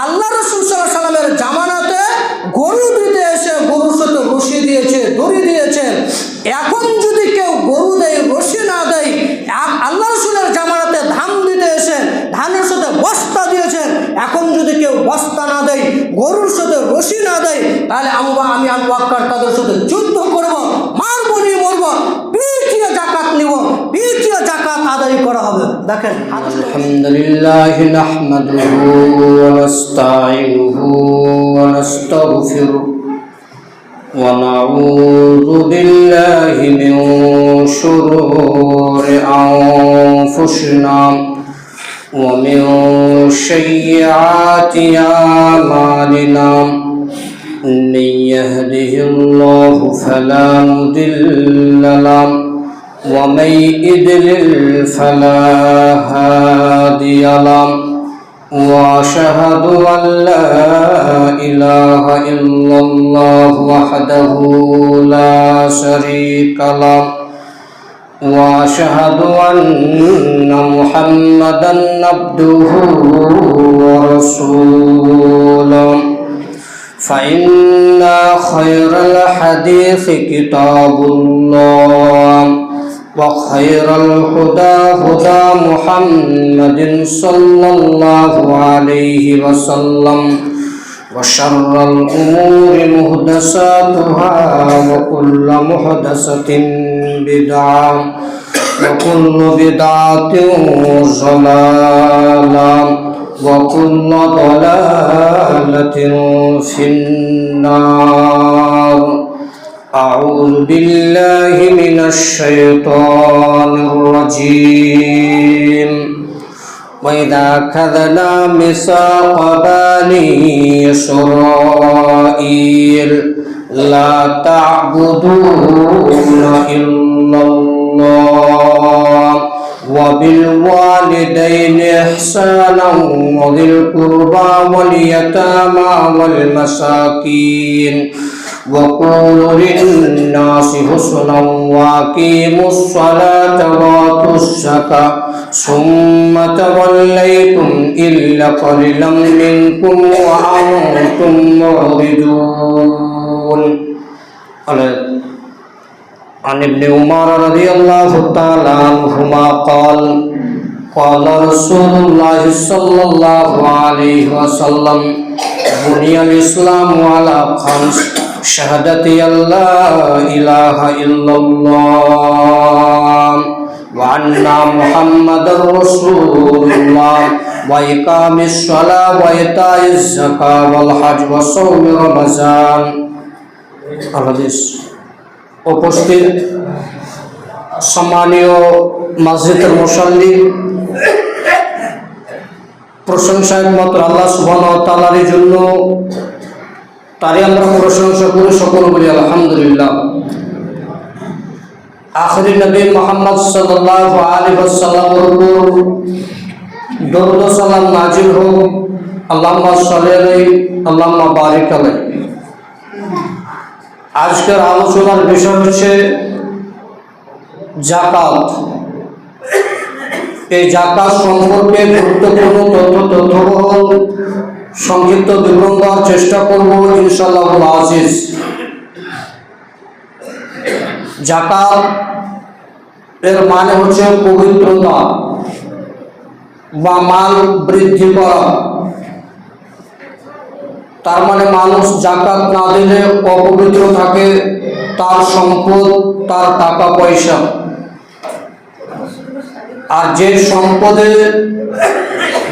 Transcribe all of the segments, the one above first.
আল্লাহ রাসূল সাল্লাল্লাহু আলাইহি সাল্লামের জামানাতে গরু দিতে এসে গরুর সাথে রশি দিয়েছে, দড়ি দিয়েছে। এখন যদি কেউ গরু দেয়, রশি না দেয়, আল্লাহ রাসূলের জামানাতে ধান দিতে এসে ধানের সাথে বস্তা দিয়েছেন, এখন যদি কেউ বস্তা না দেয়, গরুর সাথে রশি না দেয়, তাহলে আমি আবু বকর তাদের সাথে যুদ্ধ করব, মারবো নি মরবো, পিছিয়ে যাকাত নিব, পিছিয়ে যাকাত আদায় করা হবে। দেখেন, আলহামদুলিল্লাহ নাহমাদুহু ওয়া নাস্তাঈনুহু ওয়া নাস্তাগফিরুহু ওয়া নাউযু বিল্লাহি মিন শুরুরি আনফুসিনা ওয়া মিন সাইয়্যাতি আমালিনা মান ইয়াহদিহিল্লাহু ফালা মুদিল্লা লাহু ومن يضلل فلا هادي له واشهد ان لا اله الا الله وحده لا شريك له واشهد ان محمدا عبده ورسوله فإن خير الحديث كتاب الله وخير الهدى هدى محمد صلى الله عليه وسلم وشر الأمور محدثاتها وكل محدثة بدعة وكل بدعة ضلالة وكل ضلالة في النار أعوذ بالله من الشيطان الرجيم وإذا أخذنا ميثاق بني إسرائيل لا تعبدون إلا الله وبالوالدين إحسانا وذي القربى واليتامى والمساكين وقولوا للناس حسنا وأقيموا الصلاة وآتوا الزكاة ثم توليتم إلا قليلا منكم وأنتم معرضون. عن ابن عمر رضي الله تعالى عنهما قال قال رسول الله صلى الله عليه وسلم بني الإسلام على خمس شهادة أن لا إله إلا الله وأن محمدا رسول الله وإقام الصلاة وإيتاء الزكاة والحج وصوم رمضان. الحديث. উপস্থিত সম্মানীয় মসজিদের মুসল্লি, প্রশংসা একমাত্র আল্লাহ সুবহানাহু ওয়া তাআলার জন্য, তারই আমরা প্রশংসা করি, সকল বলি আলহামদুলিল্লাহ। আখিরি নবী মুহাম্মদ সাল্লাল্লাহু আলাইহি ওয়াসাল্লামের উপর দরুদ ও সালাম নাযিল হোক। আল্লাহুম্মা সাল্লি আলাইহি আল্লাহুম্মা বারিক আলাইহি। আজকের আলোচনার বিষয় হচ্ছে যাকাত। এই যাকাত সম্পর্কে গুরুত্বপূর্ণ তথ্যবহুল সংক্ষিপ্ত বিবরণ দেওয়ার চেষ্টা করব ইনশাআল্লাহ আজিজ। যাকাত এর মানে হচ্ছে পবিত্রতা বা মাল বৃদ্ধি করা। তার মানে মানুষ যাকাত না দিলে অপবিত্র থাকে, তার সম্পদ, তার টাকা পয়সা। আর যে সম্পদে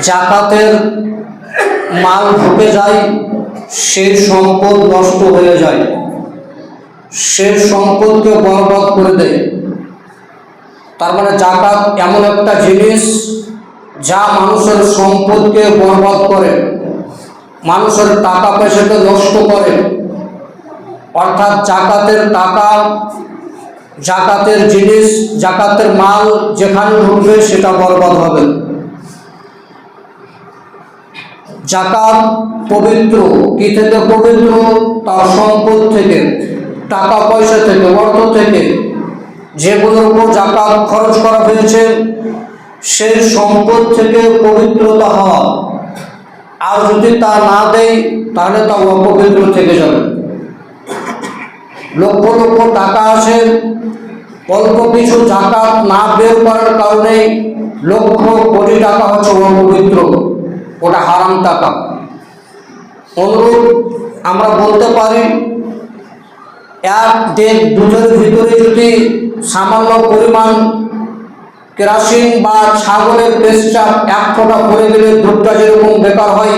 যাকাতের মাল ঢুকে যায় সেই সম্পদ নষ্ট হয়ে যায়, সেই সম্পদকে বরবাদ করে দেয়। তার মানে যাকাত এমন একটা জিনিস যা মানুষের সম্পদকে বরবাদ করে, মানুষের টাকা পয়সাকে নষ্ট করে। অর্থাৎ যাকাতের টাকা, যাকাতের জিনিস, যাকাতের মাল যেখানে ঢুকবে সেটা বরবাদ হবে। যাকাত পবিত্র। কি থেকে পবিত্র? তার সম্পদ থেকে, টাকা পয়সা থেকে, অর্থ থেকে। যেগুলোর উপর যাকাত খরচ করা হয়েছে সেই সম্পদ থেকে পবিত্রতা হওয়া। আর যদি তা না দেয় তাহলে তা অপবিত্র থেকে যাবে। লক্ষ লক্ষ টাকা আছে, অল্প কিছু জাকাত না বের করার কারণে লক্ষ কোটি টাকা হচ্ছে অপবিত্র, ওটা হারাম টাকা। অনুরূপ আমরা বলতে পারি, এক দেড় দুধের ভিতরে যদি সামান্য পরিমাণ কেরাসিন বা ছাগলের পেস্টাপ এক ফোঁটা পড়ে গেলে দুধটা যেরকম বেকার হয়,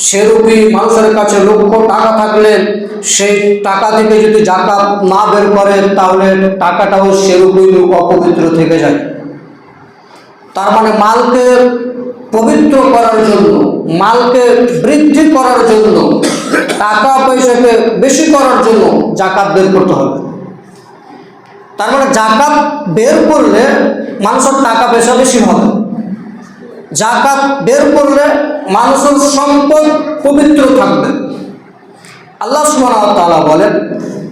সেরূপই মানুষের কাছে লক্ষ টাকা থাকলে সেই টাকা থেকে যদি জাকাত না বের করে তাহলে টাকাটাও সেরূপই অপবিত্র থেকে যায়। তার মানে মালকে পবিত্র করার জন্য, মালকে বৃদ্ধি করার জন্য, টাকা পয়সাকে বেশি করার জন্য জাকাত বের করতে হবে। তার মানে জাকাত বের করলে মানুষের টাকা পয়সা বেশি হবে, জাকাত বের করলে মানুষের সম্পদ পবিত্র থাকবে। আল্লাহ সুবহানাহু ওয়া তাআলা বলেন,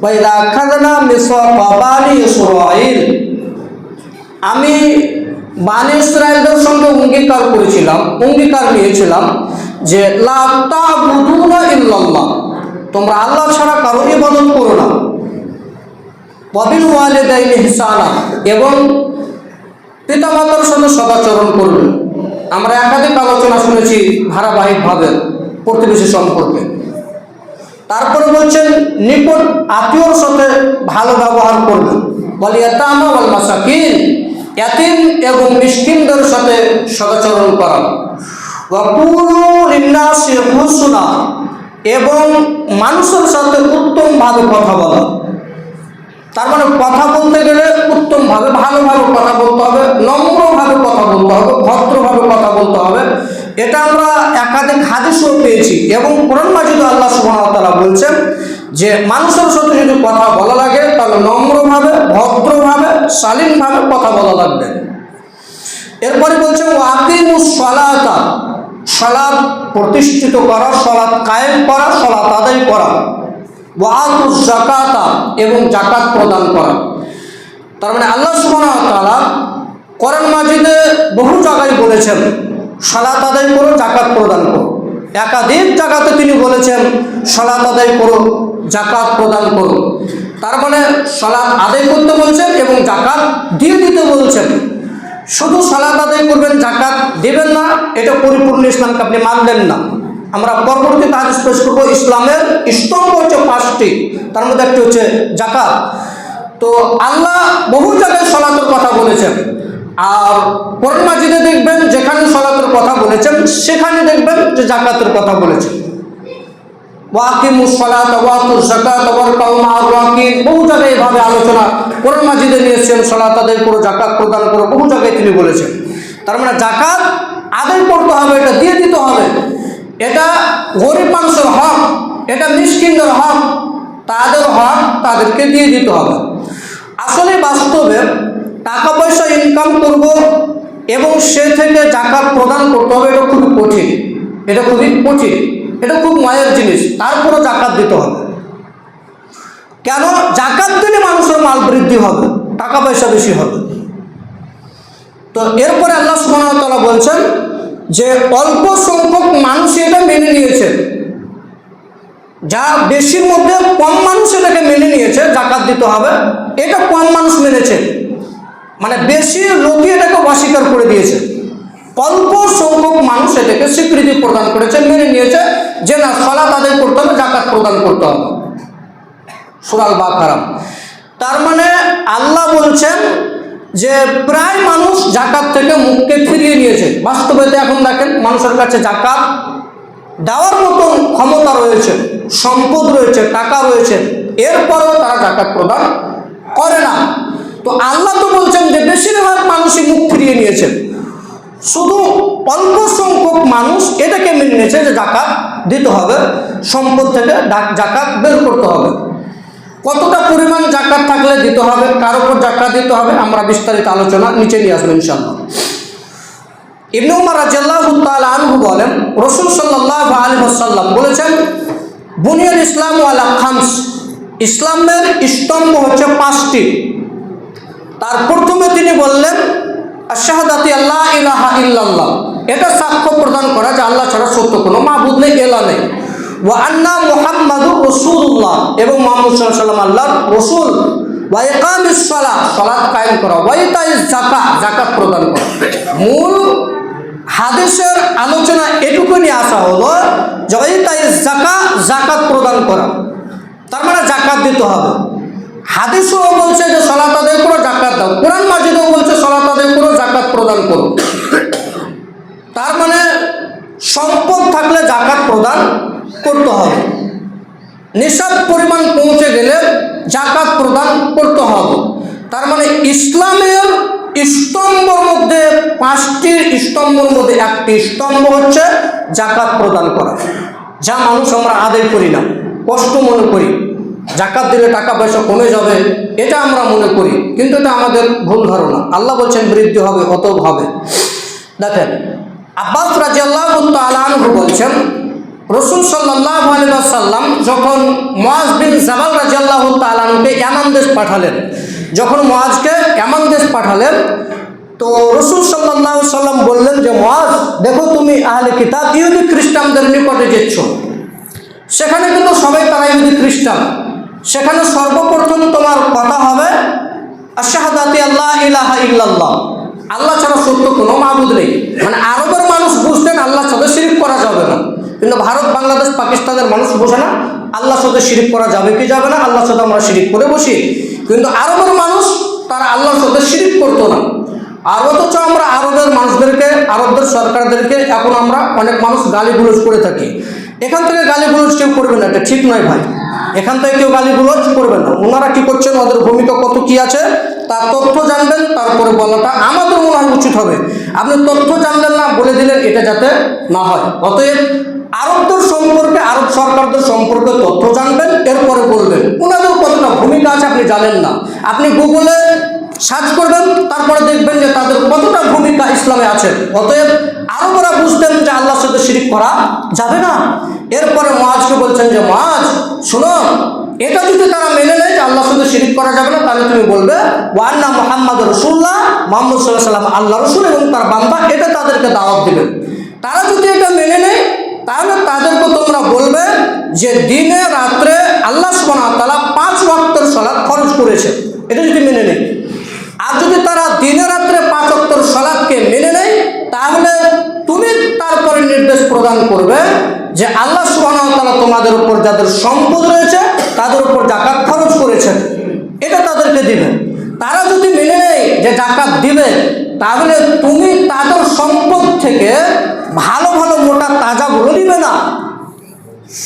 ওয়াইদা আখাযনা মিসাকা বানি ইসরাঈল, আমি বানি ইসরাঈলদের সঙ্গে অঙ্গীকার নিয়েছিলাম যে লা তা'বুদুনা ইল্লাল্লাহ, তোমরা আল্লাহ ছাড়া কারো ইবাদত করো না। ওয়া বিল ওয়ালিদাইনি ইহসানা, এবং পিতামাতার সাথে সদাচরণ করবে। আমরা একাধিক আলোচনা শুনেছি ধারাবাহিকভাবে প্রতিবেশী সম্পর্কে। তারপরে বলছেন নিকট আত্মীয়র সাথে ভালো ব্যবহার করবেন। ওয়াল ইয়াতামা ওয়াল মাসাকিন, ইয়াতিম এবং মিসকিনদের সাথে সদাচরণ করা। ওয়া কুলু লিন্নাসি হুসনা, এবং মানুষের সাথে উত্তমভাবে কথা বলা। তার মানে কথা বলতে গেলে উত্তমভাবে, ভালোভাবে কথা বলতে হবে, নম্রভাবে কথা বলতে হবে, ভদ্রভাবে কথা বলতে হবে। এটা আমরা একাধিক হাদিসও পেয়েছি, এবং কোরআন মাজিদে আল্লাহ সুবহানাহু ওয়া তাআলা বলছেন যে মানুষের সাথে যদি কথা বলা লাগে তাহলে নম্রভাবে, ভদ্রভাবে, শালীনভাবে কথা বলা লাগবে। এরপরে বলছেন ওয়াকিমুস সালাতা, সালাত প্রতিষ্ঠিত করা, সালাত কায়েম করা, সালাত আদায় করা। ওয়াতুজ যাকাতা, এবং যাকাত প্রদান করা। তার মানে আল্লাহ সুবহানাহু ওয়া তাআলা কোরআন মাজিদে বহু জায়গায় বলেছেন সালাত আদায় করো, যাকাত প্রদান করো। একাধিক জায়গাতে তিনি বলেছেন সালাত আদায় করো, যাকাত প্রদান করো। তার মানে সালাত আদায় করতে বলছেন এবং যাকাত দিয়ে দিতে বলছেন। শুধু সালাত আদায় করবেন, যাকাত দেবেন না, এটা পরিপূর্ণ ইসলামকে আপনি মানলেন না। আমরা পরবর্তীতে হাদিস পেশ করব। ইসলামের স্তম্ভ হচ্ছে 5টি, তার মধ্যে একটি হচ্ছে যাকাত। তো আল্লাহ বহু জায়গায় সালাতের কথা বলেছেন, আর কোরআন মাজিদে দেখবেন যেখানে সালাতের কথা বলেছেন সেখানে দেখবেন যে যাকাতের কথা বলেছেন। ওয়াকিমুস সালাতা ওয়াতুজ যাকাতা ওয়ারকাউ মা'আর রাকিন, বহু জায়গায় এভাবে আলোচনা কোরআন মাজিদে নিয়েছেন। সালাত আদায় করো, যাকাত প্রদান করো, বহু জায়গায় তিনি বলেছেন। তার মানে যাকাত আদায় করতে হবে, এটা দিয়ে দিতে হবে। এটা গরিব মানুষের হক, এটা মিসকিনদের হক, তাদের হক তাদেরকে দিয়ে দিতে হবে। আসলে বাস্তবে টাকা পয়সা ইনকাম করব এবং সে থেকে যাকাত প্রদান করতে হবে, এটা খুবই কঠিন, এটা খুব মায়ের জিনিস। তারপরও যাকাত দিতে হবে। কেন? যাকাত দিলে মানুষের মাল বৃদ্ধি হবে, টাকা পয়সা বেশি হবে। তো এরপরে আল্লাহ সুবহানাহু ওয়া তাআলা বলছেন যে অল্প সংখ্যক মানুষ এটা মেনে নিয়েছে, যা বেশির মধ্যে কম মানুষ এটাকে মেনে নিয়েছে যাকাত দিতে হবে, এটা কম মানুষ মেনেছে। মানে বেশি লোকই এটাকে অস্বীকার করে দিয়েছে, অল্প সংখ্যক মানুষ এটাকে স্বীকৃতি প্রদান করেছে, মেনে নিয়েছে যে না, সালাত আদায় করতে হবে, যাকাত প্রদান করতে হবে। সূরা আল বাকারা। তার মানে আল্লাহ বলছেন যে প্রায় মানুষ যাকাত থেকে মুখকে ফিরিয়ে নিয়েছে। বাস্তবে এখন দেখেন মানুষের কাছে যাকাত দেওয়ার মতন ক্ষমতা রয়েছে, সম্পদ রয়েছে, টাকা রয়েছে, এরপরেও তারা যাকাত প্রদান করে না। তো আল্লাহ তো বলছেন যে বেশিরভাগ মানুষই মুখ ফিরিয়ে নিয়েছে, শুধু অল্প সংখ্যক মানুষ এটাকে মেনে নিয়েছে যে যাকাত দিতে হবে, সম্পদ থেকে যাকাত বের করতে হবে। কতটা পরিমাণ যাকাত থাকলে দিতে হবে, কার উপর যাকাত দিতে হবে, আমরা বিস্তারিত আলোচনা নিচে নিয়ে আসবো ইনশাআল্লাহ। ইবনে উমর রাদিয়াল্লাহু তাআলা আনহু বলেন, রাসূল সাল্লাল্লাহু আলাইহি ওয়াসাল্লাম বলেছেন, বুনিয়াল ইসলামু আলা খামস, ইসলামের স্তম্ভ হচ্ছে 5টি। তার প্রথমে তিনি বললেন আশহাদাতু আল্লা ইলাহা ইল্লাল্লাহ, এটা সাক্ষ্য প্রদান করা যে আল্লাহ ছাড়া সত্য কোনো মাবুদ নেই, এলা নেই। ওয়া আন্না মুহাম্মাদুর রাসূলুল্লাহ, এবং মুহাম্মদ সাল্লাল্লাহু আলাইহি ওয়াসাল্লাম আল্লাহর রাসূল। ওয়া ইকামিস সালাহ, সালাত কায়েম করা। ওয়া ইতাইজ যাকাত, যাকাত প্রদান করা। মূল হাদিসের আলোচনা এটুকু নিয়ে আসা হলো যে ওয়া ইতাইজ যাকাত, যাকাত প্রদান করা, তার মানে যাকাত দিতে হবে। হাদিসও বলছে যে সালাত আদায় করো, যাকাত দাও। কোরআন মাজিদেও বলছে সালাত আদায় করো, যাকাত প্রদান করো। তার মানে সম্পদ থাকলে যাকাত প্রদান করতে হবে। নিসাব পরিমাণ পৌঁছে গেলে যাকাত প্রদান করতে হবে। তার মানে ইসলামের স্তম্ভের মধ্যে, 5টি স্তম্ভের মধ্যে একটি স্তম্ভ হচ্ছে যাকাত প্রদান করা, যা মানুষ আমরা আদায় করি না, কষ্ট মনে করি। যাকাত দিলে টাকা পয়সা কমে যাবে, এটা আমরা মনে করি, কিন্তু এটা আমাদের ভুল ধারণা। আল্লাহ বলছেন বৃদ্ধি হবে, অতএব হবে। দেখেন, আব্বাস রাদিয়াল্লাহু তাআলা আনহু বলছেন, রাসূল সাল্লাল্লাহু আলাইহি ওয়াসাল্লাম যখন মুআজ বিন জাবাল রাদিয়াল্লাহু তাআলা আনহুকে ইয়ামান দেশ পাঠালেন, যখন মুআজকে ইয়ামান দেশ পাঠালেন, তো রাসূল সাল্লাল্লাহু আলাইহি ওয়াসাল্লাম বললেন যে মুআজ, দেখো তুমি আহলে কিতাব ইহুদি খ্রিস্টানদের নিকটে যাচ্ছ, সেখানে কিন্তু সবাই তারা ইহুদি খ্রিস্টান। সেখানে সর্বপ্রথম তোমার কথা হবে আশহাদু আল্লা ইলাহা ইল্লাল্লাহ, আল্লাহ ছাড়া সত্য কোনো মাবুদ নেই। মানে আরবের মানুষ বুঝতেন আল্লাহর সাথে শিরক করা যাবে না, কিন্তু ভারত, বাংলাদেশ, পাকিস্তানের মানুষ বোঝে না আল্লাহর সাথে শিরক করা যাবে কি যাবে না, আল্লাহর সাথে আমরা শিরক করে বসি। কিন্তু আরবের মানুষ তারা আল্লাহর সাথে শিরক করতো না। আর অথচ আমরা আরবের মানুষদেরকে, আরবদের সরকারদেরকে এখন আমরা অনেক মানুষ গালিগুলোজ করে থাকি। এখান থেকে গালিগুলোজ কেউ করবে না, এটা ঠিক নয় ভাই। এখান থেকে কেউ গালিগুলোজ করবে না। ওনারা কি করছেন, ওদের ভূমিকা কত কি আছে তার তথ্য জানবেন, তারপরে বলাটা আমাদের মনে হয় উচিত হবে। আপনি তথ্য জানলেন না, বলে দিলেন, এটা যাতে না হয়। অতএব আরবদের সম্পর্কে, আরব সরকারদের সম্পর্কে তথ্য জানবেন, এরপরে বলবেন। ওনাদের কতটা ভূমিকা আছে আপনি জানেন না, আপনি গুগলে সার্চ করবেন, তারপরে দেখবেন যে তাদের কতটা ভূমিকা ইসলামে আছে। অতএব আরবরা বুঝতেন যে আল্লাহর সাথে শিরক করা যাবে না। এরপরে মুআজকে বলছেন যে মুআজ শোনো, এটা যদি তারা মেনে নেয় যে আল্লাহর সাথে শিরক করা যাবে না, তাহলে তুমি বলবে ওয়া আন্না মুহাম্মাদুর রাসূলুল্লাহ, মুহাম্মদ সাল্লাল্লাহু আলাইহি ওয়াসাল্লাম আল্লাহর রাসূল এবং তার বান্দা, এটা তাদেরকে দাওয়াত দিবেন। তারা যদি এটা মেনে নেয়, তাহলে তাদেরকে তোমরা বলবে যে দিনে রাত্রে আল্লাহ সুবহানাহু ওয়া তাআলা 5 ওয়াক্তের সালাত ফরজ করেছে, এটা যদি মেনে নেয়। আর যদি তারা দিনে রাত্রে 5 ওয়াক্তের সালাতকে মেনে নেয়, তাহলে তুমি তারপরে নির্দেশ প্রদান করবে যে আল্লাহ সুবহানাহু ওয়া তাআলা তোমাদের উপর যাদের সম্পদ রয়েছে তাদের উপর যাকাত খরচ করেছেন, এটা তাদেরকে দিবে। তারা যদি মেনে নেয় যে যাকাত দিবে, তাহলে তুমি তাদের সম্পদ থেকে ভালো ভালো মোটা তাজাগুলো নিবে না,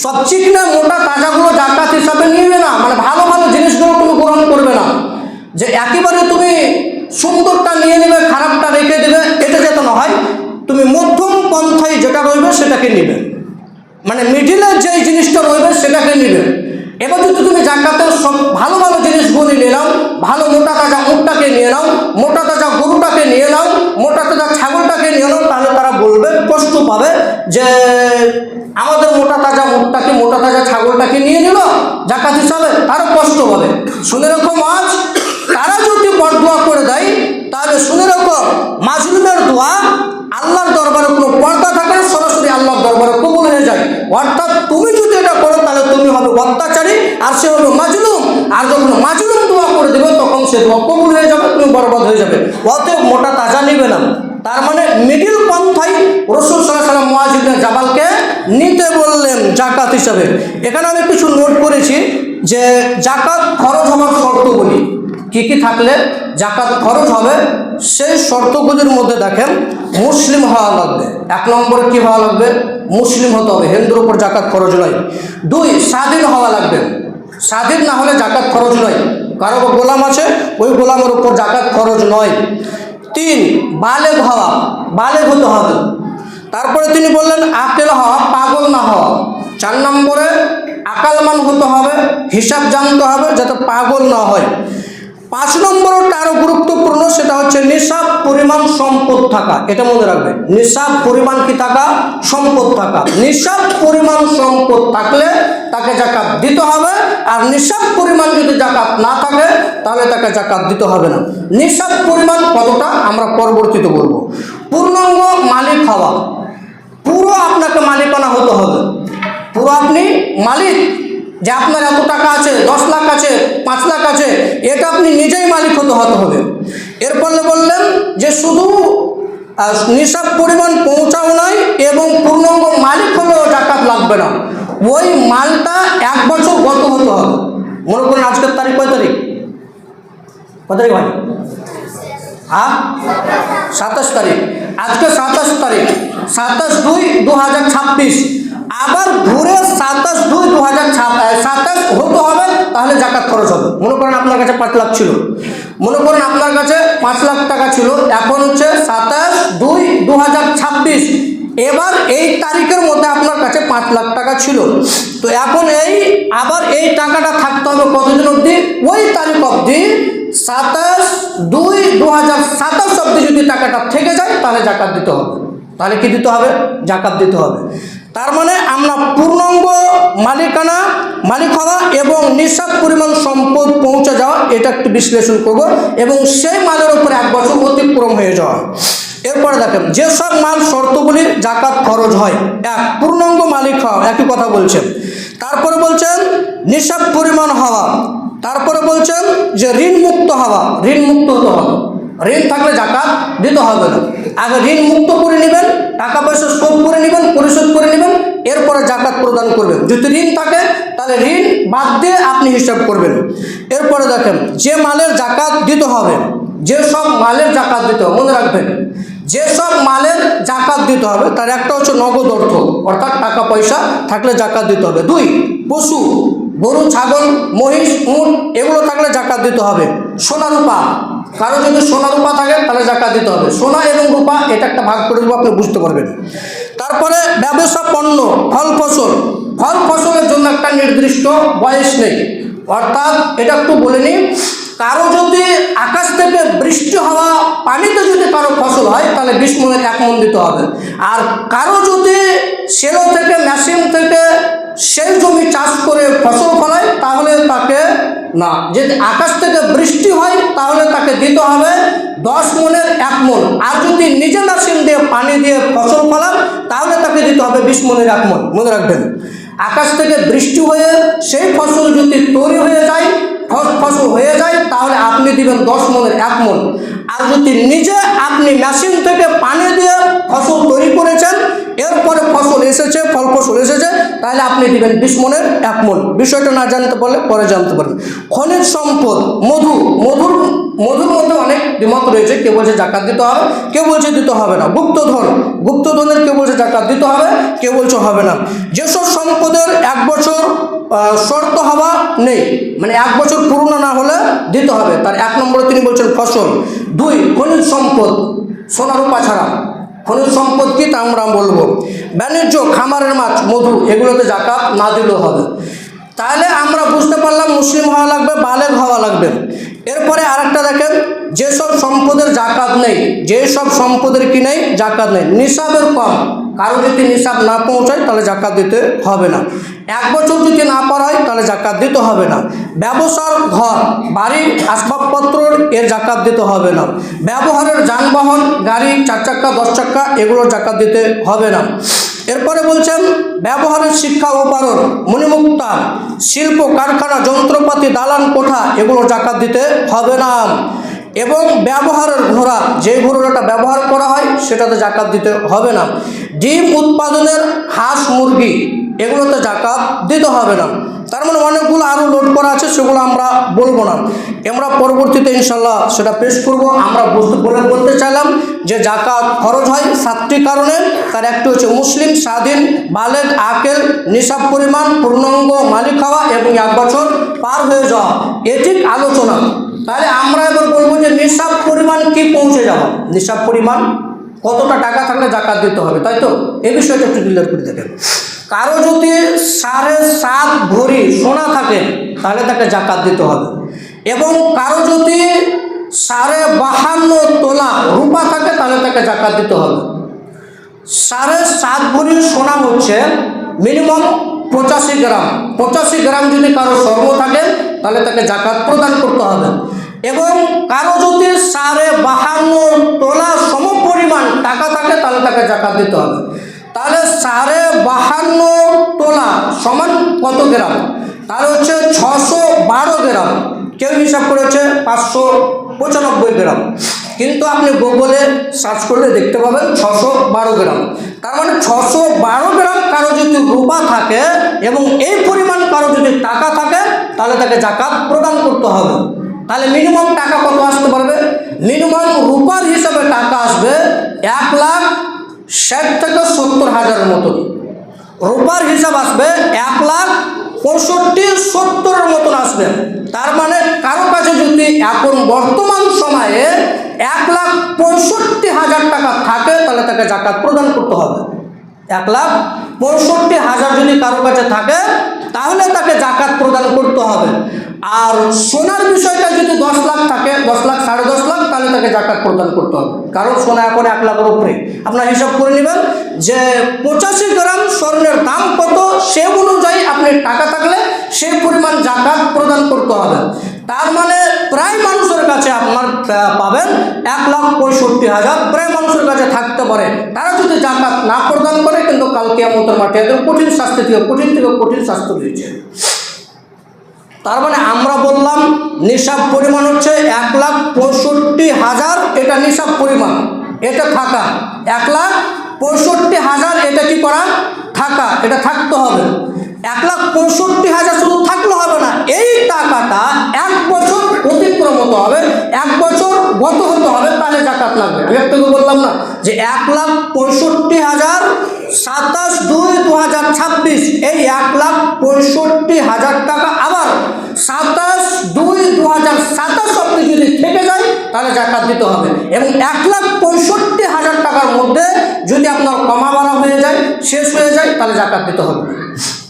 সব চিকনা মোটা তাজাগুলো যাকাত হিসাবে নিবে না। মানে ভালো ভালো জিনিসগুলো তুমি গ্রহণ করবে না, যে একেবারে তুমি সুন্দরটা নিয়ে নেবে, খারাপটা রেখে দেবে, এটা যাতে না হয়। তুমি মধ্যম পন্থায় যেটা রইবে সেটাকে নিবে, মানে মিডিলে যেই জিনিসটা রইবে সেটাকে নিবে। এবার যদি তুমি জাকাতের সব ভালো ভালো জিনিসগুলি নিয়ে নাও, ভালো মোটা তাজা উটটাকে নিয়ে নাও, মোটা তাজা গরুটাকে নিয়ে নাও, মোটা তাজা ছাগলটাকে নিয়ে নাও, তাহলে তারা বলবে, কষ্ট পাবে যে আমাদের মোটা তাজা উটটাকে, মোটা তাজা ছাগলটাকে নিয়ে নিল জাকাত হিসাবে, আরও কষ্ট হবে। শুনে রাখো মুআজ, তারা যদি বরদোয়া করে দেয়, তাহলে শুনে রাখো মাজলুমের দোয়া আল্লাহর দরবারে কোনো পর্দা থাকে না, সরাসরি আল্লাহর দরবারে কবুল হয়ে যায়। অর্থাৎ তুমি যদি এটা করো, তাহলে তুমি হবে অত্যাচারী, আর সে হবে মাজলুম। আর যখন মাজলুম দোয়া করে দেবে, তখন সে দোয়া কবুল হয়ে যাবে, তুমি বরবাদ হয়ে যাবে। অতএব মোটা তাজা নিবে না। তার মানে মিডিল পন্থায় রাসূল সাল্লাল্লাহু আলাইহি ওয়াসাল্লাম মুআজ ইবনে জাবালকে নিতে বললেন জাকাত হিসাবে। এখানে আমি কিছু নোট করেছি যে জাকাত খরচ হওয়ার শর্তগুলি কি কি থাকলে জাকাত খরচ হবে, সেই শর্তগুলির মধ্যে দেখেন, মুসলিম হওয়া লাগবে। 1 নম্বরে কি হওয়া লাগবে? মুসলিম হতে হবে, হিন্দুর উপর জাকাত খরচ নয়। 2, স্বাধীন হওয়া লাগবে, স্বাধীন না হলে জাকাত খরচ নয়। কারো গোলাম আছে, ওই গোলামের উপর জাকাত খরচ নয়। 3, বালেগ হওয়া, বালেগ হতে হবে। তারপরে তিনি বললেন আকেল হওয়া, পাগল না হওয়া। 4 নম্বরে আকালমান হতে হবে, হিসাব জানতে হবে যাতে পাগল না হয়। 5 নম্বরটা আরো গুরুত্বপূর্ণ, সেটা হচ্ছে নিসাব পরিমাণ সম্পদ থাকা। এটা মনে রাখবে, নিসাব পরিমাণ কি থাকা? সম্পদ থাকা। নিসাব পরিমাণ সম্পদ থাকলে তাকে জাকাত দিতে হবে, আর নিসাব পরিমাণ যদি জাকাত না থাকে তাহলে তাকে জাকাত দিতে হবে না। নিসাব পরিমাণ কতটা আমরা পরবর্তীতে বলবো। পূর্ণাঙ্গ মালিক হওয়া, পুরো আপনাকে মালিকানা হতে হবে, পুরো আপনি মালিক, যে আপনার এত টাকা আছে, 10 লাখ আছে, 5 লাখ আছে, এটা আপনি নিজেই মালিক হতে হবে। এরপর বললেন যে শুধু নিসাব পরিমাণ পৌঁছাও নয় এবং পূর্ণাঙ্গ মালিক হলেও জাকাত লাগবে না, ওই মালটা 1 বছর গত হতে হবে। মনে করেন আজকের তারিখ কয় তারিখ? কত তারিখ ভাই? 27 তারিখ। আজকে 27 তারিখ, 27/2/2026, আবার ঘুরে 27/2/2027 হতে হবে, তাহলে জাকাত খরচ হবে। মনে করেন আপনার কাছে 5 লাখ ছিল, মনে করেন আপনার কাছে 5 লাখ টাকা ছিল, এখন হচ্ছে 27/2/2026, এবার এই তারিখের মধ্যে আপনার কাছে 5 লাখ টাকা ছিল। তো এখন আবার এই টাকাটা থাকতে হবে কতদিন অবধি? ওই তারিখ অবধি, 27/2/2027 অবধি যদি টাকাটা থেকে যায় তাহলে জাকাত দিতে হবে। তাহলে কি দিতে হবে? জাকাত দিতে হবে। তার মানে আমরা পূর্ণাঙ্গ মালিক হওয়া এবং নিসাব পরিমাণ সম্পদ পৌঁছে যাওয়া, এটা একটু বিশ্লেষণ করব, এবং সেই মালের উপরে 1 বছর অতিক্রম হয়ে যাওয়া। এরপরে দেখেন যেসব মাল শর্তগুলি জাকাত খরচ হয়, 1 পূর্ণাঙ্গ মালিক হওয়া, একই কথা বলছেন। তারপরে বলছেন নিসাব পরিমাণ হওয়া, তারপরে বলছেন যে ঋণ মুক্ত হওয়া, ঋণ মুক্ত হতে হবে। ঋণ থাকলে জাকাত দিতে হবে না, আগে ঋণ মুক্ত করে নেবেন, টাকা পয়সা শোধ করে নেবেন, পরিশোধ করে নেবেন, এরপরে জাকাত প্রদান করবেন। যদি ঋণ থাকে তাহলে ঋণ বাদ দিয়ে আপনি হিসাব করবেন। এরপরে দেখেন যে মালের জাকাত দিতে হবে, যেসব মালের জাকাত দিতে হবে, মনে রাখবেন যেসব মালের জাকাত দিতে হবে তার একটা হচ্ছে নগদ অর্থ, অর্থাৎ টাকা পয়সা থাকলে জাকাত দিতে হবে। 2 পশু, গরু, ছাগল, মহিষ, উট, এগুলো থাকলে জাকাত দিতে হবে। সোনা রূপা, কারো যদি সোনা রূপা থাকে তাহলে জাকাত দিতে হবে। সোনা এবং রূপা এটা একটা ভাগ করে দেবো, আপনি বুঝতে পারবেন। তারপরে ব্যবসা পণ্য, ফল ফসলের জন্য একটা নির্দিষ্ট বয়স নেই, অর্থাৎ এটা একটু বলে নিই, কারো যদি আকাশ থেকে বৃষ্টি হওয়া পানিতে যদি কারো ফসল হয় তাহলে 20 মণের 1 মণ দিতে হবে। আর কারো যদি সেলো থেকে, মেশিন থেকে সেই জমি চাষ করে ফসল ফলায় তাহলে তাকে না, যদি আকাশ থেকে বৃষ্টি হয় তাহলে তাকে দিতে হবে 10 মণের 1 মণ। আর যদি নিজে মেশিন দিয়ে পানি দিয়ে ফসল ফলান তাহলে তাকে দিতে হবে 20 মণের 1 মণ। মনে রাখবেন, আকাশ থেকে বৃষ্টি হয়ে সেই ফসল যদি তৈরি হয়ে যায়, ফসল হয়ে যায়, তাহলে আপনি দিবেন 10 মণের 1 মণ। আর যদি নিজে আপনি মেশিন থেকে পানি দিয়ে ফসল তৈরি করেছেন, এরপরে ফসল এসেছে, ফসল এসেছে, তাহলে আপনি দিবেন 20 মণের 1 মণ। বিষয়টা না জানতে পারলে পরে জানতে পারবেন। খনিজ সম্পদ, মধুর মধ্যে অনেক দ্বিমত রয়েছে, কেউ বলছে জাকাত দিতে হবে, কেউ বলছে দিতে হবে না। গুপ্তধনের কেউ বলছে জাকাত দিতে হবে, কেউ বলছে হবে না। যেসব সম্পদের 1 বছর শর্ত হওয়া নেই, মানে 1 বছর পূর্ণ না হলে দিতে হবে, তার 1 নম্বরে তিনি বলছেন ফসল। 2 খনিজ সম্পদ, সোনা রূপা ছাড়া। খনিজ সম্পদ কি তা আমরা বলবো। বাণিজ্য, খামারের মাছ, মধু, এগুলোতে জাকাত না দিলেও হবে। তাহলে আমরা বুঝতে পারলাম মুসলিম হওয়া লাগবে, বালেগ হওয়া লাগবে। এরপরে আরেকটা দেখেন, যেসব সম্পদের জাকাত নেই, যেসব সম্পদের কি নেই, জাকাত নেই, নিসাবের কম, কারো যদি নিসাব না পৌঁছায় তাহলে জাকাত দিতে হবে না। 1 বছর যদি না পড়ায় তাহলে জাকাত দিতে হবে না। ব্যবসার ঘর, বাড়ির আসবাবপত্র, এর জাকাত দিতে হবে না। ব্যবহারের যানবাহন, গাড়ি, 4 চাক্কা, 10 চাক্কা, এগুলোর জাকাত দিতে হবে না। এরপরে বলছেন ব্যবহারের শিক্ষা উপকরণ, মণিমুক্তা, শিল্প কারখানা, যন্ত্রপাতি, দালান কোঠা, এগুলো জাকাত দিতে হবে না। এবং ব্যবহারের ঘোড়া, যে ঘোড়াটা ব্যবহার করা হয় সেটাতে জাকাত দিতে হবে না। ডিম উৎপাদনের হাঁস, মুরগি, এগুলোতে জাকাত দিতে হবে না। তার মানে অনেকগুলো আরও লোড করা আছে, সেগুলো আমরা বলবো না, আমরা পরবর্তীতে ইনশাল্লাহ সেটা পেশ করব। আমরা বলতে চাইলাম যে জাকাত খরচ হয় 7টি কারণে, তার একটি হচ্ছে মুসলিম, স্বাধীন, বালেগ, আকেল, নিসাব পরিমাণ, পূর্ণাঙ্গ মালিক হওয়া এবং 1 বছর পার হয়ে যাওয়া, এটি আলোচনা। তাহলে আমরা এবার বলবো যে নিসাব পরিমাণ কি পৌঁছে যাওয়া, নিসাব পরিমাণ কতটা টাকা থাকলে জাকাত দিতে হবে, তাই তো? এই বিষয়টা একটু ক্লিয়ার করে দেখেন। কারো যদি 7.5 ভরি সোনা থাকে তাহলে তাকে জাকাত দিতে হবে, এবং কারো যদি 52.5 তোলা রূপা থাকে তাহলে তাকে জাকাত দিতে হবে। 7.5 ভরি সোনা হচ্ছে মিনিমাম 85 গ্রাম। 85 গ্রাম যদি কারো স্বর্ণ থাকে তাহলে তাকে জাকাত প্রদান করতে হবে। এবং কারো যদি 52 তোলা সমপরিমাণ টাকা থাকে তাহলে তাকে জাকাত দিতে হবে। তাহলে 52 তোলা সমান কত গ্রাম? তাহলে হচ্ছে 612 গ্রাম। কেউ হিসাব করেছে 595 গ্রাম, কিন্তু আপনি গুগলে সার্চ করলে দেখতে পাবেন 612 গ্রাম। তার মানে 612 গ্রাম কারো যদি রূপা থাকে এবং এই পরিমাণ কারো যদি টাকা থাকে তাহলে তাকে জাকাত প্রদান করতে হবে। তাহলে মিনিমাম টাকা কত আসতে পারবে? মিনিমাম রূপার হিসাবে টাকা আসবে 1,60,000 থেকে 70,000 মতন। রূপার হিসাব আসবে 1,65,70 মতন আসবে। তার মানে কারো কাছে যদি এখন বর্তমান সময়ে 1,65,000 টাকা থাকে তাহলে তাকে জাকাত প্রদান করতে হবে। 1,65,000 যদি কারো কাছে থাকে তাহলে তাকে জাকাত প্রদান করতে হবে। আর সোনার বিষয়টা যদি 10 লাখ থাকে, 10 লাখ 10.5 লাখ, তাহলে তাকে জাকাত প্রদান করতে হবে, কারণ সোনা এখন 1 লাখের উপরে। আপনার হিসাব করে নেবেন যে 85 গ্রাম স্বর্ণের দাম কত, সে অনুযায়ী আপনি টাকা থাকলে সেই পরিমাণ জাকাত প্রদান করতে হবে। তার মানে প্রায় মানুষের কাছে আপনার পাবেন 1,65,000 প্রায় মানুষের কাছে থাকতে পারে। তারা যদি জাকাত না প্রদান করে কিন্তু কাল কিয়ামতের মাঠে এদের কঠিন শাস্তি থেকে কঠিন শাস্তি রয়েছে। তার মানে আমরা বললাম নিসাব পরিমাণ হচ্ছে 1,65,000, এটা নিসাব পরিমাণ, এটা থাকা 1,65,000, এটা কি করা? থাকা, এটা থাকতে হবে। 1,65,000 শুধু থাকলে হবে না, এই টাকাটা 1 বছর অতিক্রম হতে হবে, 1 বছর গত হতে হবে, তাহলে জাকাত লাগবে। আমি একটু বললাম না যে 1,65,000 27/2/2026 এই 1,65,000 টাকা আবার 27/2/2027 আপনি যদি থেকে যায় তাহলে জাকাত দিতে হবে। এবং 1,65,000 টাকার মধ্যে যদি আপনার কমা বাড়া হয়ে যায়, শেষ হয়ে যায়, তাহলে জাকাত দিতে হবে।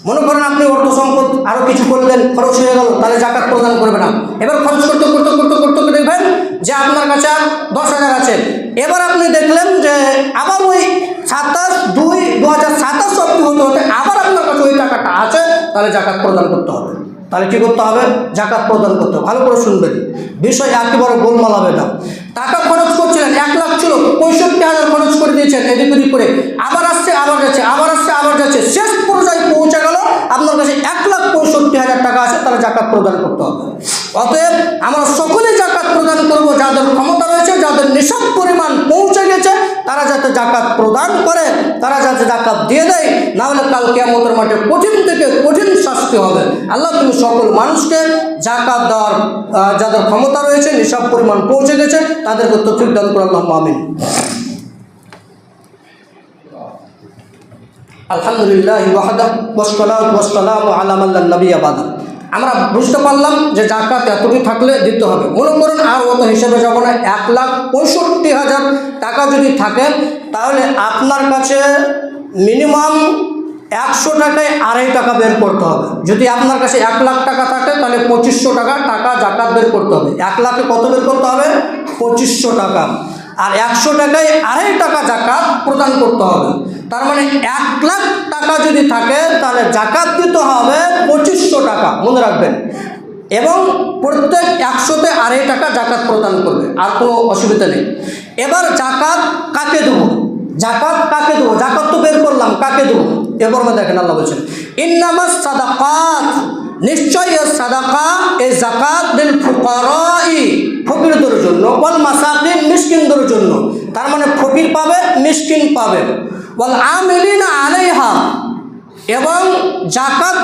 মনে করেন আপনি অর্থ সম্পদ আরও কিছু করলেন, খরচ হয়ে গেল, তাহলে জাকাত প্রদান করবে না। এবার খরচ করতে দেখবেন যে আপনার কাছে 10,000 আছে। এবার আপনি দেখলেন যে আবার ওই 27/2/2027 অবধি হতে আবার আপনার কাছে ওই টাকাটা আছে, তাহলে জাকাত প্রদান করতে হবে। তাহলে কী করতে হবে? জাকাত প্রদান করতে হবে। ভালো করে শুনবেন, বিষয় একেবারে গোলমাল হবে না। টাকা খরচ করছিলেন, 1 লাখ ছিল, 65,000 খরচ করে দিয়েছেন এদিক ওদিক করে, আবার আসছে আবার যাচ্ছে, আবার আসছে আবার যাচ্ছে, শেষ পর্যায়ে পৌঁছে গেল আপনার কাছে 1,65,000 টাকা আছে, তাহলে জাকাত প্রদান করতে হবে। অতএব আমরা সকলেই জাকাত প্রদান করব, যাদের ক্ষমতা রয়েছে, যাদের নিসাব পরিমাণ পৌঁছে গেছে, তারা যাতে জাকাত প্রদান করে, তারা যাতে জাকাত দিয়ে দেয়, না হলে কাল কিয়ামতের মাঠে কঠিন থেকে কঠিন শাস্তি হবে। আল্লাহ তুমি সকল মানুষকে জাকাত দেওয়ার যাদের ক্ষমতা রয়েছে, নিসাব পরিমাণ পৌঁছে গেছে, তাদেরকে তৌফিক দান করে, আল্লাহুম্মা আমিন। আলহামদুলিল্লাহ ওয়াহদাহু ওয়াসসালাতু ওয়াসসালামু আলা মান লা নাবিয়্যা বা'দা। আমরা বুঝতে পারলাম যে জাকাত এতটুকু থাকলে দিতে হবে। মনে করুন আর অত হিসেবে যাব না, 1,65,000 টাকা যদি থাকে তাহলে আপনার কাছে মিনিমাম 100 টাকায় 2.5 টাকা বের করতে হবে। যদি আপনার কাছে 1 লাখ টাকা থাকে তাহলে 2,500 টাকা জাকাত বের করতে হবে। 1 লাখে কত বের করতে হবে? 2,500 টাকা। আর 100 টাকায় 2.5 টাকা জাকাত প্রদান করতে হবে। তার মানে 1 লাখ টাকা যদি থাকে তাহলে জাকাত দিতে হবে 2,500 টাকা, মনে রাখবেন। এবং প্রত্যেক 100তে 2.5 টাকা জাকাত প্রদান করবে, আর কোনো অসুবিধা নেই। এবার জাকাত কাকে দেবো? জাকাত কাকে দেবো? জাকাত তো বের করলাম, কাকে দেবো? এরপর দেখেন আল্লাহ বলছেন ইন্নামাস সাদাকাত, নিশ্চয় এই সাদাকা, এই জাকাত লিল ফুকারাই, ফকিরদের জন্য, ওয়াল মাসাকিন, মিসকিনদের জন্য। তার মানে ফকির পাবে, মিসকিন পাবে। ওয়াল আমিলিনা আলাইহা, এবং জাকাত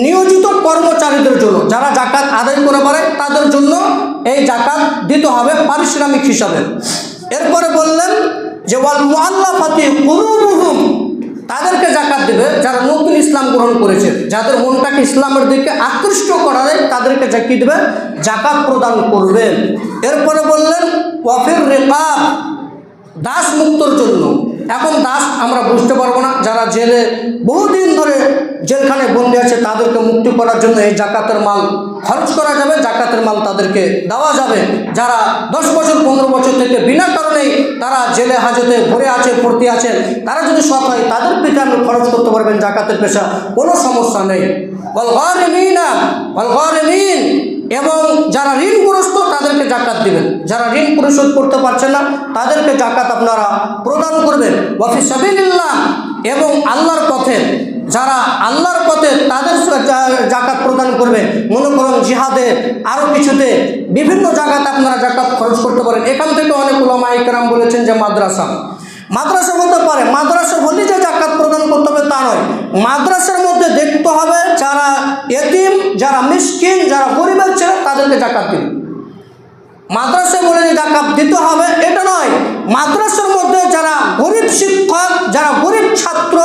নিয়োজিত কর্মচারীদের জন্য, যারা জাকাত আদায় করে পারে তাদের জন্য এই জাকাত দিতে হবে পারিশ্রমিক হিসাবে। এরপরে বললেন যে ওয়াল মুআল্লাফাতি কুলুবুহুম, তাদেরকে জাকাত দেবে যারা নতুন ইসলাম গ্রহণ করেছে, যাদের মনটাকে ইসলামের দিকে আকৃষ্ট করা যায়, তাদেরকে কি দেবে? জাকাত প্রদান করবেন। এরপরে বললেন ওয়াফির রিকাব, দাস মুক্তর জন্য। এখন দাস আমরা বুঝতে পারবো না, যারা জেলে বহুদিন ধরে জেলখানে বন্দী আছে তাদেরকে মুক্তি করার জন্য এই জাকাতের মাল খরচ করা যাবে, জাকাতের মাল তাদেরকে দেওয়া যাবে। যারা 10 বছর 15 বছর থেকে বিনা কারণেই তারা জেলে হাজতে ভরে আছে, ভর্তি আছে, তারা যদি সৎ হয় তাদের পিছনে আপনি খরচ করতে পারবেন জাকাতের পেশা, কোনো সমস্যা নেই। ওয়াল গারিমিনা ওয়াল গারিমিন, এবং যারা ঋণগ্রস্ত তাদেরকে জাকাত দিবেন, যারা ঋণ পরিশোধ করতে পারছেন না তাদেরকে জাকাত আপনারা প্রদান করবেন। ওয়াফি সাবিলিল্লাহ, এবং আল্লাহর পথে, যারা আল্লাহর পথে তাদের জাকাত প্রদান করবে। মনে করুন জিহাদে, আরও কিছুতে, বিভিন্ন জায়গাতে আপনারা জাকাত খরচ করতে পারেন। এখান থেকে অনেক উলামা ইকরাম বলেছেন যে মাদ্রাসা হতে পারে, মাদ্রাসা হলে যে জাকাত প্রদান করতে হবে তা নয়। মাদ্রাসার মধ্যে দেখতে হবে যারা এতিম, যারা মিসকিন, যারা গরিবের ছেলে তাদেরকে জাকাত দিন। মাদ্রাসায় বলে যে জাকাত দিতে হবে এটা নয়, মাদ্রাসার মধ্যে যারা গরিব শিক্ষক, যারা গরিব ছাত্র,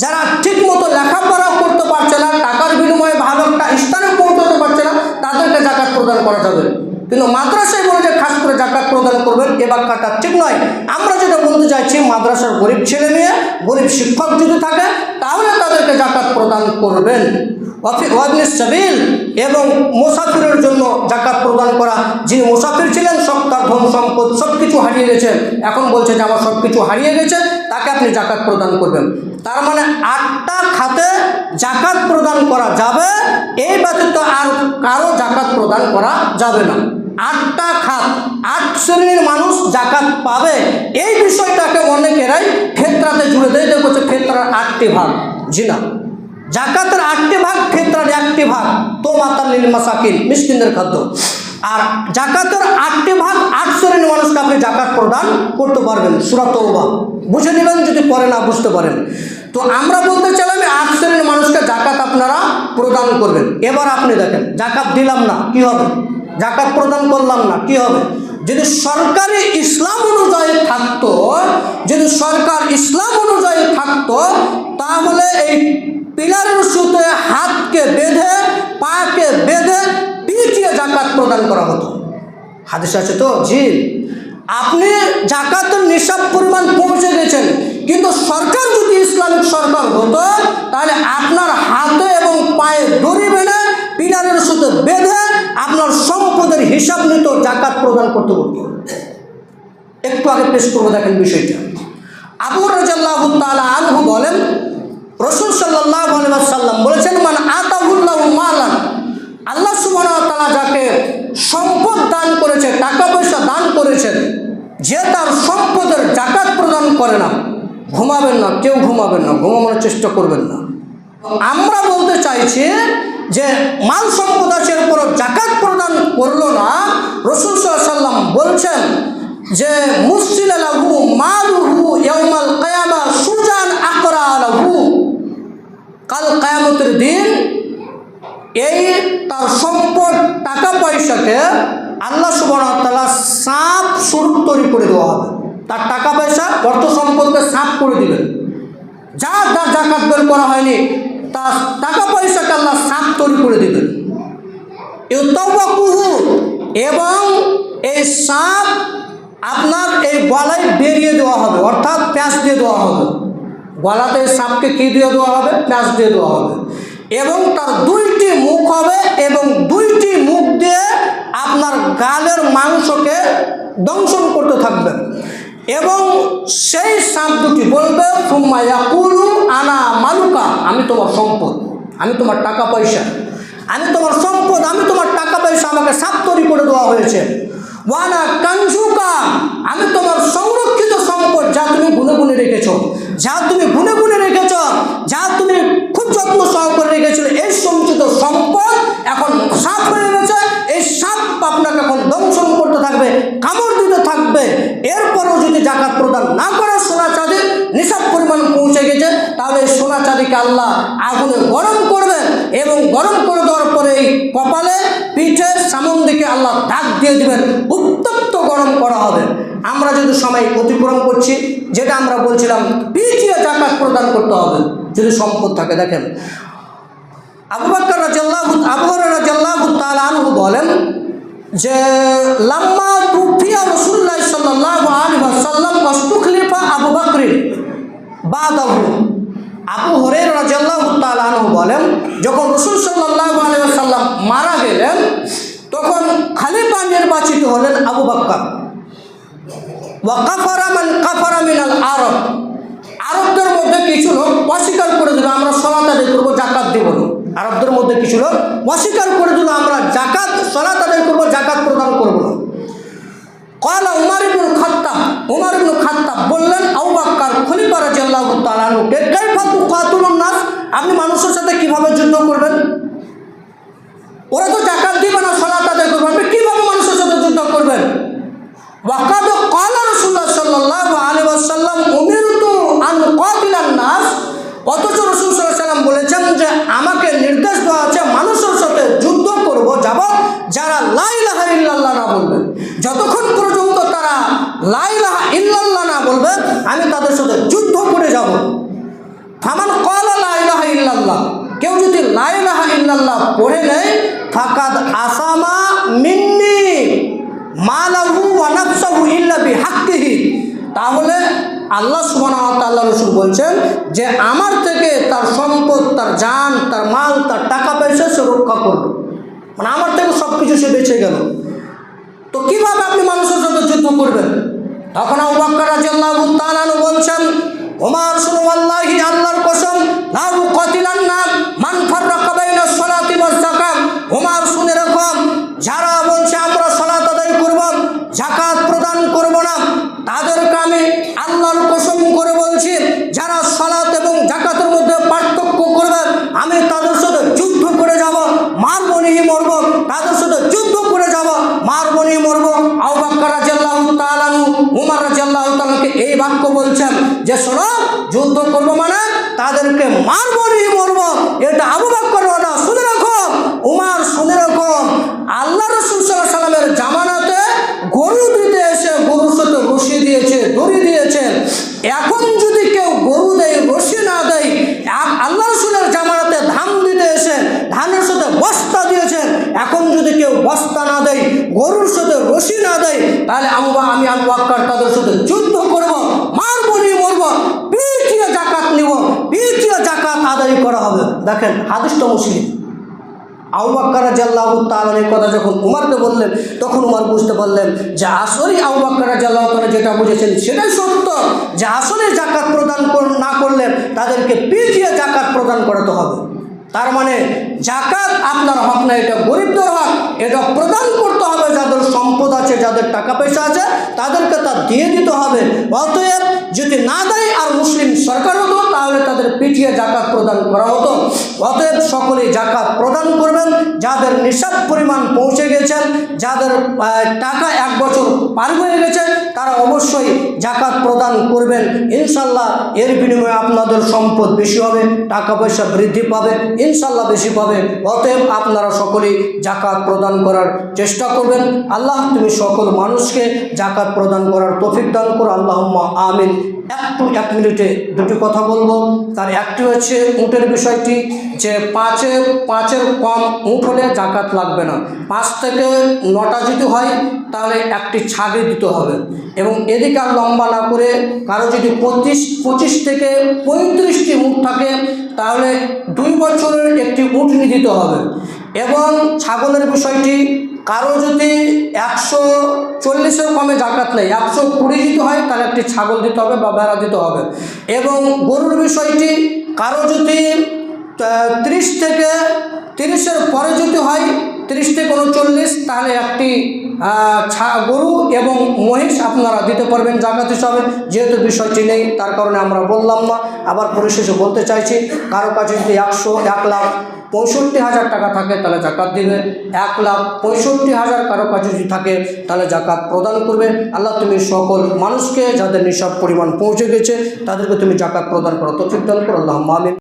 যারা ঠিকমতো লেখাপড়া করতে পারছে না, টাকার বিনিময়ে ভালো একটা স্থানে পৌঁছতে পারছে না, তাদেরকে জাকাত প্রদান করা যাবে। কিন্তু মাদ্রাসায় বলে যে খাস করে জাকাত প্রদান করবেন এ বাক্যটা ঠিক নয়। আমরা যেটা বলতে চাইছি, মাদ্রাসার গরিব ছেলে মেয়ে, গরিব শিক্ষক যদি থাকে তাহলে তাদেরকে জাকাত প্রদান করবেন। ওয়াবনিস সাবিল, এবং মুসাফিরের জন্য জাকাত প্রদান করা। যিনি মুসাফির ছিলেন, সব তার ধন সম্পদ সব কিছু হারিয়ে গেছে, এখন বলছে যে আমার সব কিছু হারিয়ে গেছে, তাকে আপনি জাকাত প্রদান করবেন। তার মানে 8টা খাতে জাকাত প্রদান করা যাবে, এই ব্যতীত আর কারো জাকাত প্রদান করা যাবে না। 8টা খাত, 8 শ্রেণীর মানুষ জাকাত পাবে। এই বিষয়টাকে অনেকেরাই ফেতরাতে জুড়ে দেয়, দেখছে ফেতরার 8টি ভাগ। জি না, জাকাতের 8টি ভাগ, ফেতরার 1টি ভাগ, তো মাতাল লিল মাসাকিন, মিসকিনদের খাদ্য। আর জাকাতের 8টি ভাগ, 8 শ্রেণীর মানুষকে আপনি জাকাত প্রদান করতে পারবেন। সূরা তাওবা বুঝে নেবেন যদি পরে না বুঝতে পারেন। তো আমরা বলতে চাইলাম 8 শ্রেণীর মানুষকে জাকাত আপনারা প্রদান করবেন। এবার আপনি দেখেন, জাকাত দিলাম না কি হবে, জাকাত প্রদান করলাম না কি হবে। যদি সরকারি ইসলাম অনুযায়ী থাকতো, যদি সরকার ইসলাম অনুযায়ী থাকতো, তাহলে এই পিলারের সুতে হাতকে বেঁধে, পাকে বেঁধে, পিটিয়ে জাকাত প্রদান করা হতো। হাদিস আছে তো? জি। আপনি জাকাতের নিসাব পরিমাণ পৌঁছে গেছেন, কিন্তু সরকার যদি ইসলামিক সরকার হতো তাহলে আপনার হাতে এবং পায়ে দড়ি বেঁধে, পিলারের সুতে বেঁধে আপনার সম্পদের হিসাব নিত, জাকাত প্রদান করতে হতো। একটু আগে পেশ করবো, দেখেন বিষয়টা। আবু হুরায়রা রাদিয়াল্লাহু তাআলা আনহু বলেন, রাসূল সাল্লাল্লাহু আলাইহি ওয়াসাল্লাম বলেছেন, মান আতাহুল্লাহু মালান, আল্লাহ সুবহানাহু ওয়া তাআলা যাকে সম্পদ দান করেছে, টাকা পয়সা দান করেছেন, যে তার সম্পদের জাকাত প্রদান করে না, ঘুমাবেন না, কেউ ঘুমাবেন না, ঘুমানোর চেষ্টা করবেন না। আমরা বলতে চাইছি যে মাল সম্পদ আছে, এরপরও জাকাত প্রদান করলো না, রাসূল সাল্লাল্লাহু আলাইহি ওয়াসাল্লাম বলছেন যে মুসিলা লাহু মালুহু ইয়াউমাল কিয়ামা সুজান আকরা লাহু, কাল কিয়ামতের দিন এই তার সম্পদ টাকা পয়সাকে আল্লাহ সুবহানাহু ওয়া তাআলা সাপ স্বরূপ তৈরি করে দেওয়া হবে। তার টাকা পয়সা, অর্থ সম্পদকে সাপ করে দিবেন। যা তার জাকাত বের করা হয়নি, তার টাকা পয়সাকে আল্লাহ সাপ তৈরি করে দিবেন। ইউতাওয়াকুহু, এবং এই সাপ আপনার এই গলায় বেরিয়ে দেওয়া হবে, অর্থাৎ প্যাঁচ দিয়ে দেওয়া হবে। গলাতে সাপকে কী দিয়ে দেওয়া হবে? প্যাঁচ দিয়ে দেওয়া হবে। এবং তার 2টি মুখ হবে, এবং 2টি মুখ দিয়ে আপনার গালের মাংসকে দংশন করতে থাকবেন। এবং সেই সাপ দুটি বলবে, সুম্মা ইয়াকুলু আনা মালুকা, আমি তোমার সম্পদ, আমি তোমার টাকা পয়সা, আমি তোমার সম্পদ, আমি তোমার টাকা পয়সা, আমাকে সাপ তৈরি করে দেওয়া হয়েছে। ওয়ানা কানজুকা, আমি তোমার সংরক্ষিত সম্পদ, যা তুমি গুনে গুনে রেখেছ, যা তুমি গুনে গুনে রেখেছ, যা তুমি খুব যত্ন সহকারে রেখেছিল, এই সঞ্চিত সম্পদ এখন সাপ হয়ে গেছে। এই সাপ আপনাকে এখন দংশন করতে থাকবে, কামড় দিতে থাকবে। এরপরও যদি জাকাত প্রদান না করে, সোনা চাঁদির নিসাব পরিমাণ পৌঁছে গেছে, তাহলে এই সোনা চাঁদিকে আল্লাহ আগুনে গরম করবেন, এবং গরম করে দেওয়ার পরে এই কপালে, পিঠে, সামন দিকে আল্লাহ দাগ দিয়ে দিবেন, উত্তপ্ত গরম করা হবে। আমরা যদি সময় অতিক্রম করছি, যেটা আমরা বলছিলাম, পিছিয়ে জাকাত প্রদান করতে হবে যদি সম্পদ থাকে। দেখেন, আবু হুরায়রা রাদিয়াল্লাহু তাআলা আনহু বলেন যে লাম্মা তুফিয়া রাসূলুল্লাহ সাল্লাল্লাহু আলাইহি ওয়াসাল্লাম ওয়াস্তুখলিফা আবু বকর বাদাহু। আবু হুরায়রা রাদিয়াল্লাহু তাআলা আনহু বলেন, যখন রাসূল সাল্লাল্লাহু আলাইহি ওয়াসাল্লাম মারা গেলেন, তখন খলিফা নির্বাচিত হলেন আবু বকর। ওয়া কাফারা মান কাফারা মিনাল আরব, আরবদের মধ্যে কিছু লোক অস্বীকার করে দিল, আমরা সালাত আদায় করবো, জাকাত দেব না। আরবদের মধ্যে কিছু লোক অস্বীকার করে দিল আমরা জাকাত সালাত আদায় করবো, জাকাত প্রদান করবো না। قال উমর ইবনে খাত্তাব বললেন আবু বকর খলিফা রাদিয়াল্লাহু তাআলা আনহুকে, কাইফা তুকাতুলুন নাস, আপনি মানুষের সাথে কিভাবে যুদ্ধ করবেন? ওরা তো জাকাত দিবে না, সালাত আদায় করবে, আপনি কিভাবে মানুষের সাথে যুদ্ধ করবেন? ওয়াকাদ ক্বালা রাসূলুল্লাহ সাল্লাল্লাহু আলাইহি ওয়াসাল্লাম উমিরতু আন উকাতিলান নাস, অথচ রাসূল সাল্লাল্লাহু আলাইহি ওয়াসাল্লাম বলেছেন যে আমাকে নির্দেশ দেওয়া আছে মানুষের সাথে যুদ্ধ করব, যাব যারা লা ইলাহা ইল্লাল্লাহ না বলবে। যতক্ষণ পর্যন্ত তারা লা ইলাহা ইল্লাল্লাহ না বলবে আমি তাদের সাথে যুদ্ধ করে যাব। ফামান ক্বালা লা ইলাহা ইল্লাল্লাহ, কেউ যদি লা ইলাহা ইল্লাল্লাহ পড়ে নেয়, ফাকাদ আসামা মিন্নি মালাহু ওয়া নাফসাহু ইল্লা বিহাক্কিহি, তাহলে আল্লাহ সুবহানাহু ওয়া তাআলা রাসূল বলছেন যে আমার থেকে তার সম্পদ, তার জান, তার মাল, তার টাকা পয়সা সে রক্ষা করবে, মানে আমার থেকে সব কিছু সে বেঁচে গেল। তো কিভাবে আপনি মানুষের সাথে যুদ্ধ করবেন? তখন আবু বকর রাদিয়াল্লাহু তাআলা আনহু বলছেন, ওমর শুনো, ওয়াল্লাহি আল্লাহর কসম, লা উকাতিলান্না মান ফাররাকা বাইনা সালাতি ওয়াজ যাকাত, ওমর শুনে রাখো, যারা বলছে আমরা সালাত আদায় করব, যাকাত প্রদান করব না, তাদেরকে আমি আল্লাহর কসম করে বলছি, যারা সালাত এবং যাকাতের মধ্যে পার্থক্য করবে আমি তাদের সাথে যুদ্ধ করে যাব, মারবো নি মরবো, তাদের সাথে যুদ্ধ করে যাব, মারবো নি মরবো। আবু বকর রাদিয়াল্লাহু তাআলা আনহু উমর রাদিয়াল্লাহু তাআলা এই বাক্য বলছেন যে শোনো, যুদ্ধ করব মানে তাদেরকে মারবো নি মরবো, এটা আবু বকর না, শুনে রাখো উমর, শুনে রাখো, আল্লাহ রাসূল সাল্লাল্লাহু আলাইহি ওয়াসাল্লামের জামানাতে গরু দিতে এসে গরুর সাথে রশি দিয়েছে, দড়ি দিয়েছে। এখন যদি কেউ গরু দেয়, রশি না দেয়, আল্লাহ রাসূলের জামানাতে ধান দিতে এসে ধানের সাথে বস্তা দিয়েছেন, এখন যদি কেউ বস্তা না দেয়, গরুর সাথে রশি না দেয়, তাহলে আমি আবু বকর তাদের সাথে যুদ্ধ করব, মারবো নি মরবো, পিছিয়ে জাকাত নিব, পিছিয়ে জাকাত আদায় করা হবে। দেখেন হাদিসটা মুসলিম। আবু বকর রাদিয়াল্লাহু তাআলা এই কথা যখন উমরকে বললেন, তখন উমর বুঝতে পারলেন যে আসলে আবু বকর রাদিয়াল্লাহু তাআলা যেটা বুঝেছেন সেটাই সত্য, যে আসলে জাকাত প্রদান না করলে তাদেরকে পিছিয়ে জাকাত প্রদান করাতে হবে। তার মানে জাকাত আপনার হক না, এটা গরিবদের হক, এটা প্রদান করতে হবে। যাদের সম্পদ আছে, যাদের টাকা পয়সা আছে, তাদেরকে তা দিয়ে দিতে হবে। অতএব যদি না দেয় আর মুসলিম সরকার হতো, তাহলে তাদের পিছিয়ে জাকাত প্রদান করা হতো। অতএব সকলেই জাকাত প্রদান করবেন। যাদের নিসাব পরিমাণ পৌঁছে গেছেন, যাদের টাকা 1 বছর পার হয়ে গেছে, তারা অবশ্যই জাকাত প্রদান করবেন। ইনশাল্লাহ এর বিনিময়ে আপনাদের সম্পদ বেশি হবে, টাকা পয়সা বৃদ্ধি পাবে, ইনশাল্লাহ বেশি পাবে। অতএব আপনারা সকলেই জাকাত প্রদান করার চেষ্টা করবেন। আল্লাহ তুমি সকল মানুষকে জাকাত প্রদান করার তৌফিক দান করো, আল্লাহুম্মা আমিন। এক মিনিটে দুটি কথা বলবো। তার একটি হচ্ছে উটের বিষয়টি, যে পাঁচের কম উট হলে জাকাত লাগবে না। 5 থেকে 9টা যদি হয় তাহলে একটি ছাগল দিতে হবে। এবং এদিকে আর লম্বা না করে কারো যদি 25 থেকে 35টি উট থাকে তাহলে 2 বছরের একটি উট নিয়ে দিতে হবে। এবং ছাগলের বিষয়টি, কারো যদি 140-এর কমে জাকাত নেই, 120 দিতে হয়, তাহলে একটি ছাগল দিতে হবে বা ভেড়া দিতে হবে। এবং গরুর বিষয়টি, কারো যদি 30-এর পরে যদি হয়, 30 থেকে 39, তাহলে একটি গরু এবং মহিষ আপনারা দিতে পারবেন জাকাত হিসাবে। যেহেতু বিষয়টি নেই তার কারণে আমরা বললাম না। আবার পরিশেষে বলতে চাইছি, কারো কাছে যদি 1,65,000 টাকা থাকে তাহলে জাকাত দিবে, 1,65,000 কারো কাছে যদি থাকে তাহলে জাকাত প্রদান করবে। আল্লাহ তুমি সকল মানুষকে যাদের নিসাব পরিমাণ পৌঁছে গেছে তাদেরকে তুমি জাকাত প্রদান করো, তৌফিক দান করো, আল্লাহুম্মা আমিন।